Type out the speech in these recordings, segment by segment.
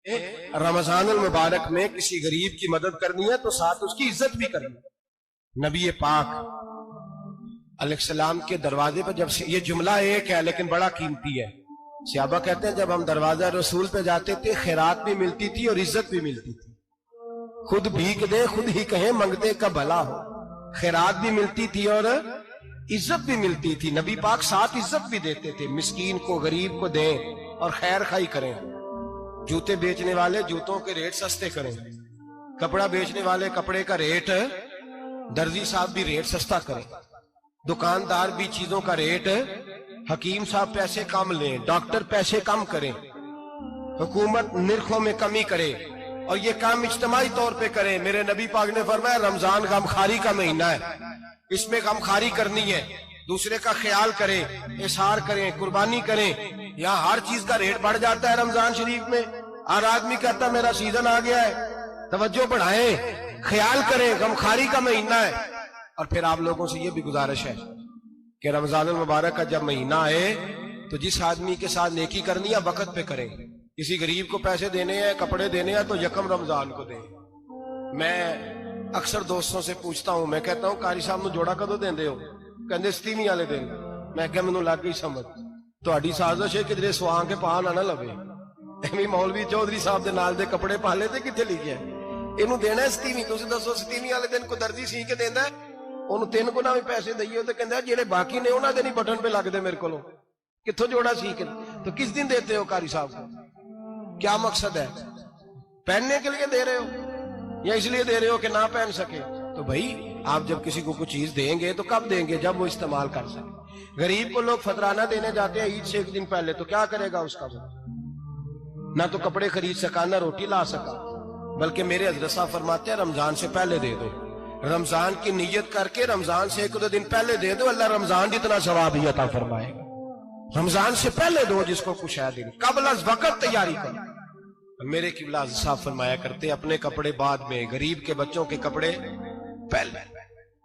رمضان المبارک میں کسی غریب کی مدد کرنی ہے تو ساتھ اس کی عزت بھی کرنی ہے۔ نبی پاک علیہ السلام کے دروازے پر جب سے یہ جملہ ایک ہے لیکن بڑا قیمتی ہے، صحابہ کہتے ہیں جب ہم دروازہ رسول پہ جاتے تھے خیرات بھی ملتی تھی اور عزت بھی ملتی تھی۔ خود بھیک دے خود ہی کہیں منگتے کا بھلا ہو، خیرات بھی ملتی تھی اور عزت بھی ملتی تھی۔ نبی پاک ساتھ عزت بھی دیتے تھے، مسکین کو غریب کو دیں اور خیر خائی کریں۔ جوتے بیچنے والے جوتوں کے ریٹ سستے کریں، کپڑا بیچنے والے کپڑے کا ریٹ، درزی صاحب بھی ریٹ سستا کریں، دکاندار بھی چیزوں کا ریٹ، حکیم صاحب پیسے کم لیں، ڈاکٹر پیسے کم کریں، حکومت نرخوں میں کمی کرے اور یہ کام اجتماعی طور پہ کریں۔ میرے نبی پاک نے فرمایا رمضان غمخواری کا مہینہ ہے، اس میں غمخواری کرنی ہے، دوسرے کا خیال کریں، احسار کریں، قربانی کریں۔ یہاں ہر چیز کا ریٹ بڑھ جاتا ہے رمضان شریف میں، ہر آدمی کہتا ہے میرا سیزن آ گیا ہے، توجہ بڑھائیں، خیال کریں، غمخواری کا مہینہ ہے۔ اور پھر آپ لوگوں سے یہ بھی گزارش ہے کہ رمضان المبارک کا جب مہینہ آئے تو جس آدمی کے ساتھ نیکی کرنی ہے وقت پہ کریں۔ کسی غریب کو پیسے دینے ہیں، کپڑے دینے ہیں تو یکم رمضان کو دیں۔ میں اکثر دوستوں سے پوچھتا ہوں، میں کہتا ہوں قاری صاحب نو جوڑا کدو دیندے ہو؟ کہندے 27 والے دن۔ میں کہ مینوں لگ گئی سمجھ، تہاڈی سازش ہے کدھرے سواں کے پا نہ لوے، ایویں مولوی چودھری صاحب دے نال دے کپڑے پا لے تے کتھے لکھیا ہے اینوں دینا ہے 27۔ تسی دسو 27 والے دن کو درزی سی کے دیندا ہے، انہوں 3 گنا بھی پیسے دئیے تو کہندا جڑے باقی نے انہاں دے نہیں بٹن پہ لگ دے میرے کولوں، کتھوں جوڑا سی کے؟ تو کس دن دیتے ہو قاری صاحب کو؟ کیا مقصد ہے؟ پہننے کے لیے دے رہے ہو یا اس لیے دے رہے ہو کہ نہ پہن سکے؟ تو بھائی آپ جب کسی کو کچھ چیز دیں گے تو کب دیں گے؟ جب وہ استعمال کر سکے۔ غریب کو لوگ فطرانہ دینے جاتے ہیں عید سے 1 دن پہلے، تو کیا کرے گا اس کا؟ نہ تو کپڑے خرید سکا نہ روٹی لا سکا، بلکہ میرے حضرت صاحب فرماتے ہیں رمضان سے پہلے دے دو، رمضان کی نیت کر کے رمضان سے 1-2 دن پہلے دے دو، اللہ رمضان جتنا ثواب ہی عطا فرمائے گا۔ رمضان سے پہلے دو جس کو کچھ ہے دن، قبل از وقت تیاری کرو۔ میرے قبلہ حضرت صاحب فرمایا کرتے اپنے کپڑے بعد میں، غریب کے بچوں کے کپڑے پہلے،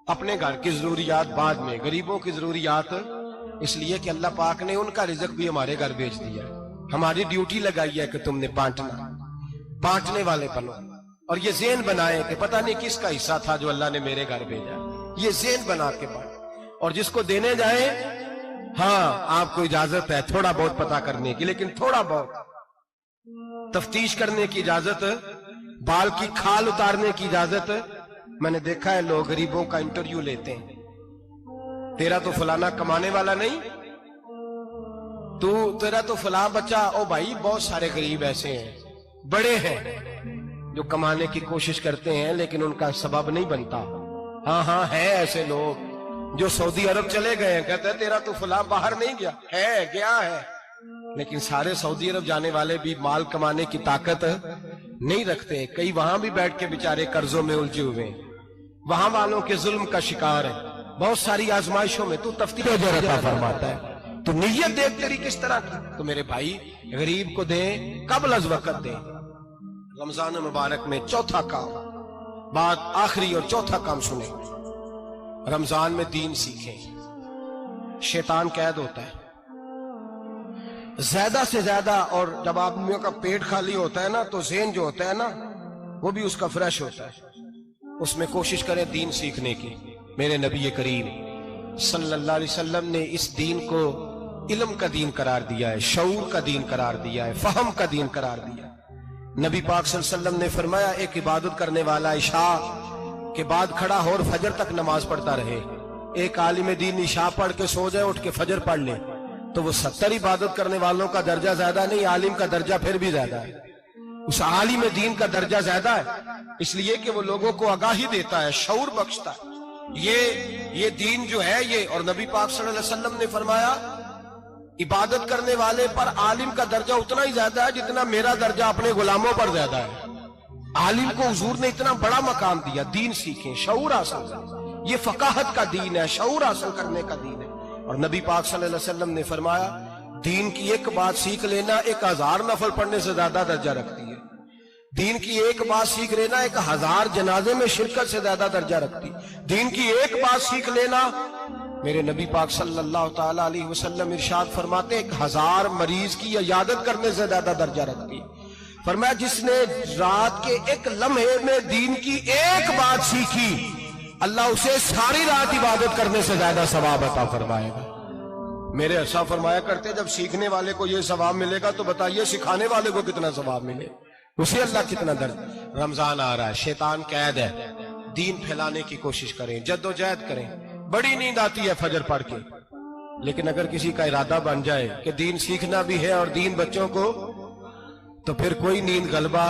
اپنے گھر کی ضروریات بعد میں، غریبوں کی ضروریات، اس لیے کہ اللہ پاک نے ان کا رزق بھی ہمارے گھر بھیج دیا ہے۔ ہماری ڈیوٹی لگائی ہے کہ تم نے بانٹنے والے بنو، اور یہ ذہن بنائے کہ پتہ نہیں کس کا حصہ تھا جو اللہ نے میرے گھر بھیجا، یہ ذہن بنا کے بانٹ۔ اور جس کو دینے جائیں، ہاں آپ کو اجازت ہے تھوڑا بہت پتہ کرنے کی، لیکن تھوڑا بہت تفتیش کرنے کی اجازت، بال کی کھال اتارنے کی اجازت۔ میں نے دیکھا ہے لوگ غریبوں کا انٹرویو لیتے ہیں، تیرا تو فلانا کمانے والا نہیں، تیرا تو فلاں بچہ، او بھائی بہت سارے غریب ایسے ہیں، بڑے ہیں جو کمانے کی کوشش کرتے ہیں لیکن ان کا سبب نہیں بنتا۔ ہاں ہے ایسے لوگ جو سعودی عرب چلے گئے ہیں، کہتے ہیں تیرا تو فلاں باہر نہیں گیا، گیا ہے، لیکن سارے سعودی عرب جانے والے بھی مال کمانے کی طاقت نہیں رکھتے، کئی وہاں بھی بیٹھ کے بیچارے قرضوں میں الجھے ہوئے ہیں، وہاں والوں کے ظلم کا شکار ہے، بہت ساری آزمائشوں میں تو تفتیش عطا فرماتا ہے۔ تو نیت دیکھ تیری کس طرح کی؟ تو میرے بھائی غریب کو دیں، قبل از وقت دیں۔ رمضان مبارک میں چوتھا کام، بات آخری اور چوتھا کام سنیں، رمضان میں دین سیکھیں۔ شیطان قید ہوتا ہے زیادہ سے زیادہ، اور جب آدمیوں کا پیٹ خالی ہوتا ہے نا تو ذہن جو ہوتا ہے نا وہ بھی اس کا فریش ہوتا ہے، اس میں کوشش کریں دین سیکھنے کی۔ میرے نبی کریم صلی اللہ علیہ وسلم نے اس دین کو علم کا دین قرار دیا ہے، شعور کا دین قرار دیا ہے، فہم کا دین قرار دیا ہے۔ نبی پاک صلی اللہ علیہ وسلم نے فرمایا ایک عبادت کرنے والا عشاء کے بعد کھڑا ہو اور فجر تک نماز پڑھتا رہے، ایک عالم دین عشاء پڑھ کے سو جائے، اٹھ کے فجر پڑھ لے، تو وہ 70 عبادت کرنے والوں کا درجہ زیادہ نہیں، عالم کا درجہ پھر بھی زیادہ ہے، اس عالم دین کا درجہ زیادہ ہے، اس لیے کہ وہ لوگوں کو آگاہی دیتا ہے، شعور بخشتا ہے۔ یہ دین جو ہے یہ، اور نبی پاک صلی اللہ علیہ وسلم نے فرمایا عبادت کرنے والے پر عالم کا درجہ اتنا ہی زیادہ ہے جتنا میرا درجہ اپنے غلاموں پر زیادہ ہے۔ عالم کو حضور نے اتنا بڑا مقام دیا۔ دین سیکھیں، شعور حاصل کریں، یہ فقاہت کا دین ہے، شعور حاصل کرنے کا دین ہے۔ اور نبی پاک صلی اللہ علیہ وسلم نے فرمایا دین کی ایک بات سیکھ لینا 1000 نفل پڑھنے سے زیادہ درجہ رکھتی ہے، دین کی ایک بات سیکھ لینا 1000 جنازے میں شرکت سے زیادہ درجہ رکھتی، دین کی ایک بات سیکھ لینا، میرے نبی پاک صلی اللہ تعالی علیہ وسلم ارشاد فرماتے 1000 مریض کی عیادت کرنے سے زیادہ درجہ رکھتی۔ فرمایا جس نے رات کے ایک لمحے میں دین کی ایک بات سیکھی اللہ اسے ساری رات عبادت کرنے سے زیادہ ثواب عطا فرمائے گا۔ میرے ایسا فرمایا کرتے جب سیکھنے والے کو یہ ثواب ملے گا تو بتائیے سکھانے والے کو کتنا ثواب ملے، اسے اللہ کتنا درد۔ رمضان آ رہا ہے، شیطان قید ہے، دین پھیلانے کی کوشش کریں، جد و جہد کریں۔ بڑی نیند آتی ہے فجر پڑھ کے، لیکن اگر کسی کا ارادہ بن جائے کہ دین سیکھنا بھی ہے اور دین بچوں کو، تو پھر کوئی نیند غلبہ۔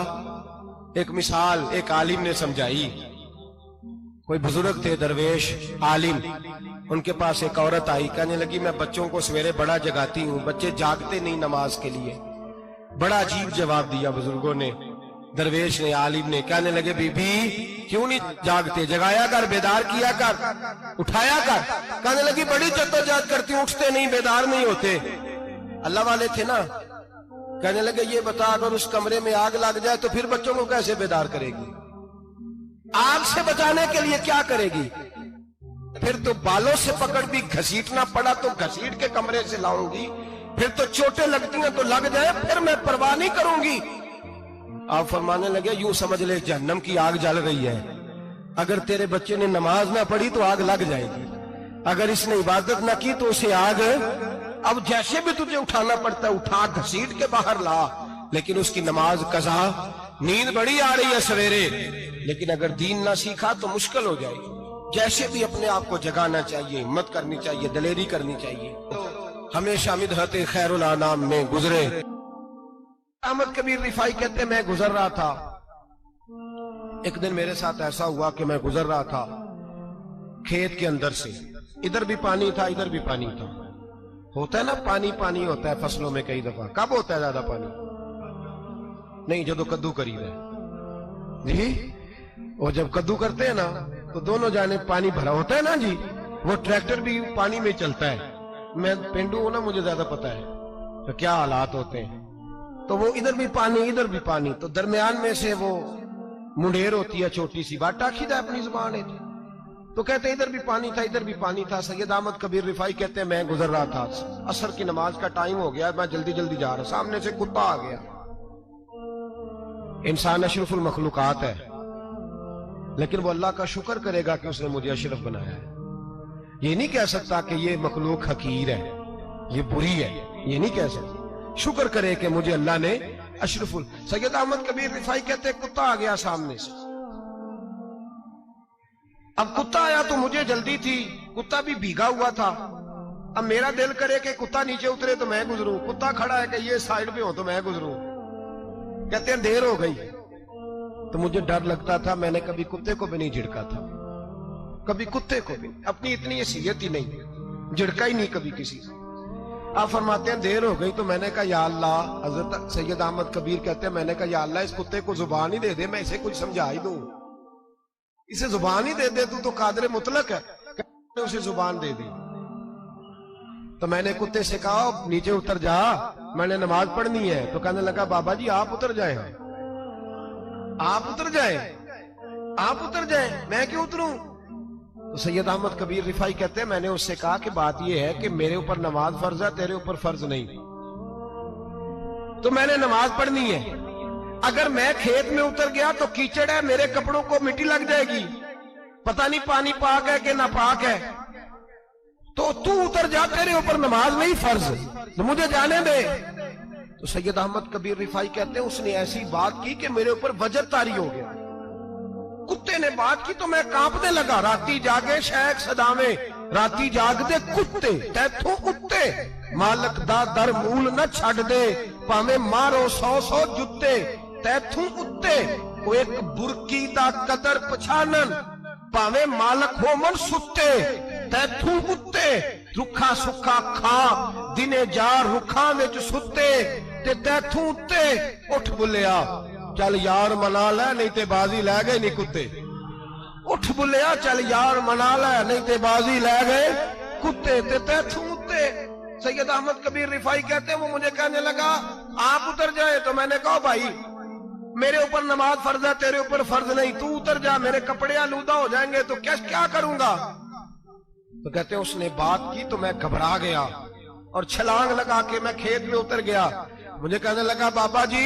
ایک مثال ایک عالم نے سمجھائی، کوئی بزرگ تھے درویش عالم، ان کے پاس ایک عورت آئی، کہنے لگی میں بچوں کو سویرے بڑا جگاتی ہوں، بچے جاگتے نہیں نماز کے لیے۔ بڑا عجیب جواب دیا بزرگوں نے، درویش نے، عالم نے، کہنے لگے بی بی کیوں نہیں جاگتے، جگایا کر، بیدار کیا کر، اٹھایا کر۔ کہنے لگی بڑی جدوجہد کرتی ہوں، اٹھتے نہیں، بیدار نہیں ہوتے۔ اللہ والے تھے نا۔ کہنے لگے یہ بتا اگر اس کمرے میں آگ لگ جائے تو پھر بچوں کو کیسے بیدار کرے گی؟ آگ سے بچانے کے لیے کیا کرے گی؟ پھر تو بالوں سے پکڑ بھی گھسیٹنا پڑا تو گھسیٹ کے کمرے سے لاؤں گی، پھر تو چوٹیں لگتی ہیں تو لگ جائے، پھر میں پرواہ نہیں کروں گی۔ آپ فرمانے لگے یوں سمجھ لے جہنم کی آگ جل رہی ہے، اگر تیرے بچے نے نماز نہ پڑھی تو آگ لگ جائے گی، اگر اس نے عبادت نہ کی تو اسے آگ، اب جیسے بھی تجھے اٹھانا پڑتا ہے اٹھا گھسیٹ کے باہر لا، لیکن اس کی نماز قضا۔ نیند بڑی آ رہی ہے سویرے، لیکن اگر دین نہ سیکھا تو مشکل ہو جائے گی۔ جیسے بھی اپنے آپ کو جگانا چاہیے، ہمت کرنی چاہیے، دلیری کرنی چاہیے۔ ہمیشہ مدحت خیر الانام میں گزرے۔ احمد کبیر رفاعی کہتے ہیں میں گزر رہا تھا، ایک دن میرے ساتھ ایسا ہوا کہ میں گزر رہا تھا کھیت کے اندر سے، ادھر بھی پانی تھا ادھر بھی پانی تھا۔ ہوتا ہے نا پانی پانی ہوتا ہے فصلوں میں کئی دفعہ، کب ہوتا ہے زیادہ پانی؟ نہیں جدو کدو قریب ہے جی، وہ جب کدو کرتے ہیں نا تو دونوں جانب پانی بھرا ہوتا ہے نا جی، وہ ٹریکٹر بھی پانی میں چلتا ہے۔ میں پینڈو ہوں نا، مجھے زیادہ پتا ہے تو کیا حالات ہوتے ہیں۔ تو وہ ادھر بھی پانی ادھر بھی پانی، تو درمیان میں سے وہ منڈیر ہوتی ہے چھوٹی سی، باٹا کھیدا اپنی زبان ہے، تو کہتے ادھر بھی پانی تھا ادھر بھی پانی تھا۔ سید احمد کبیر رفاعی کہتے ہیں میں گزر رہا تھا، عصر کی نماز کا ٹائم ہو گیا، میں جلدی جلدی جا رہا، سامنے سے کتا آ گیا۔ انسان اشرف المخلوقات ہے، لیکن وہ اللہ کا شکر کرے گا کہ اس نے مجھے اشرف بنایا ہے۔ یہ نہیں کہہ سکتا کہ یہ مخلوق حقیر ہے، یہ بری ہے، یہ نہیں کہہ سکتا۔ شکر کرے کہ مجھے اللہ نے اشرف سید احمد کبیر رفاعی کہتے ہیں کتا آ گیا سامنے سے۔ اب کتا آیا تو مجھے جلدی تھی، کتا بھی بھیگا ہوا تھا، اب میرا دل کرے کہ کتا نیچے اترے تو میں گزروں، کتا کھڑا ہے کہ یہ سائیڈ پہ ہو تو میں گزروں۔ کہتے ہیں دیر ہو گئی تو مجھے ڈر لگتا تھا، میں نے کبھی کتے کو بھی نہیں جھڑکا تھا، کبھی کتے کو بھی، اپنی اتنی حیثیت ہی نہیں، جھڑکا ہی نہیں کبھی کسی سے۔ آپ فرماتے ہیں دیر ہو گئی تو میں نے کہا یا اللہ، حضرت سید احمد کبیر کہتے ہیں میں نے کہا یا اللہ اس کتے کو زبان ہی دے دے، میں اسے کچھ سمجھا ہی دوں، اسے زبان ہی دے دے، تو قادر مطلق ہے، اسے زبان دے دی۔ تو میں نے کتے سے کہا نیچے اتر جا، میں نے نماز پڑھنی ہے۔ تو کہنے لگا بابا جی آپ اتر جائیں، آپ اتر جائیں، آپ اتر جائیں، میں کیوں اتروں؟ تو سید احمد کبیر رفاعی کہتے ہیں میں نے اس سے کہا کہ بات یہ ہے کہ میرے اوپر نماز فرض ہے، تیرے اوپر فرض نہیں، تو میں نے نماز پڑھنی ہے، اگر میں کھیت میں اتر گیا تو کیچڑ ہے، میرے کپڑوں کو مٹی لگ جائے گی، پتہ نہیں پانی پاک ہے کہ ناپاک ہے، تو اتر جا، تیرے اوپر نماز نہیں فرض، تو مجھے جانے دے۔ تو سید احمد کبیر رفاعی کہتے ہیں اس نے ایسی بات کی کہ میرے اوپر وجد طاری ہو گیا، کتے نے بات کی تو میں کانپنے لگا۔ راتی جاگے شیخ صدامے، راتی جاگ دے کتے، تیتھوں کتے، مالک دا در مول نہ چھڑ دے، پامیں مارو 100 جتے، تیتھوں کتے، وہ ایک برکی دا قدر پچھانن، پامیں مالک ہو من ستے، تیتھوں کتے، رکھا سکھا کھا، دنے جار رکھاں وچ ستے، تے تیتھوں اتے، اٹھ بلیا چل یار منا لے نہیں تے بازی لے گئے نہیں کتے، اٹھ بلیا چل یار منا لے نہیں تے بازی لے گئے کتے، تے تیتھوں اتے۔ سید احمد کبیر رفاعی کہتے ہیں وہ مجھے کہنے لگا آپ اتر جائے، تو میں نے کہا بھائی میرے اوپر نماز فرض ہے، تیرے اوپر فرض نہیں، تو اتر جا، میرے کپڑے آلودہ ہو جائیں گے تو کیا کروں گا؟ تو کہتے ہیں اس نے بات کی تو میں گھبرا گیا اور چھلانگ لگا کے میں کھیت میں اتر گیا۔ مجھے کہنے لگا بابا جی